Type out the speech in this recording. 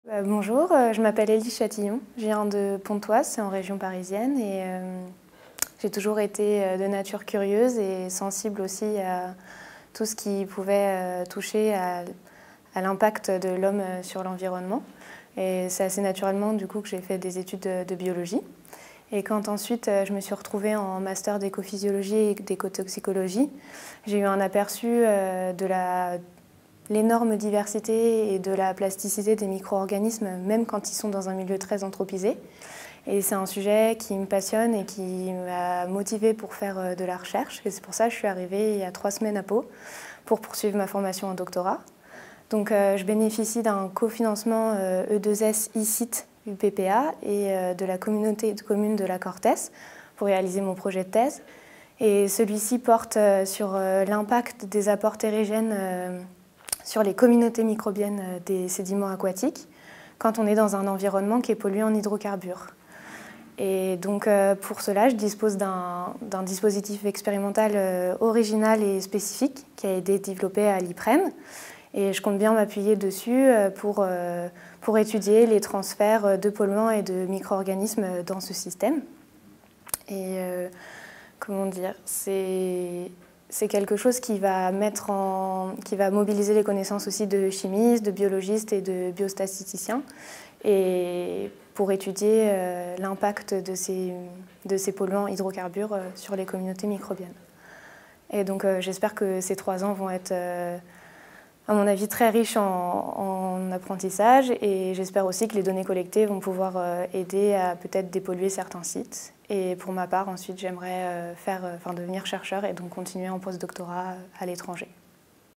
Bonjour, je m'appelle Élise Chatillon, je viens de Pontoise, c'est en région parisienne et j'ai toujours été de nature curieuse et sensible aussi à tout ce qui pouvait toucher à l'impact de l'homme sur l'environnement. Et c'est assez naturellement du coup que j'ai fait des études de biologie. Et quand ensuite je me suis retrouvée en master d'écophysiologie et d'écotoxicologie, j'ai eu un aperçu de l'énorme diversité et de la plasticité des micro-organismes, même quand ils sont dans un milieu très anthropisé. Et c'est un sujet qui me passionne et qui m'a motivée pour faire de la recherche. Et c'est pour ça que je suis arrivée il y a 3 semaines à Pau pour poursuivre ma formation en doctorat. Donc je bénéficie d'un cofinancement E2S ICIT UPPA et de la communauté de communes de la Cortès pour réaliser mon projet de thèse. Et celui-ci porte sur l'impact des apports terrigènes sur les communautés microbiennes des sédiments aquatiques quand on est dans un environnement qui est pollué en hydrocarbures. Et donc pour cela, je dispose d'un dispositif expérimental original et spécifique qui a été développé à l'IPREM. Et je compte bien m'appuyer dessus pour étudier les transferts de polluants et de micro-organismes dans ce système. Et comment dire, c'est quelque chose qui va mobiliser les connaissances aussi de chimistes, de biologistes et de biostatisticiens, et pour étudier l'impact de ces polluants hydrocarbures sur les communautés microbiennes. Et donc j'espère que ces 3 ans vont être, à mon avis, très riches en apprentissage, et j'espère aussi que les données collectées vont pouvoir aider à peut-être dépolluer certains sites. Et pour ma part, ensuite, j'aimerais devenir chercheur et donc continuer en postdoctorat à l'étranger.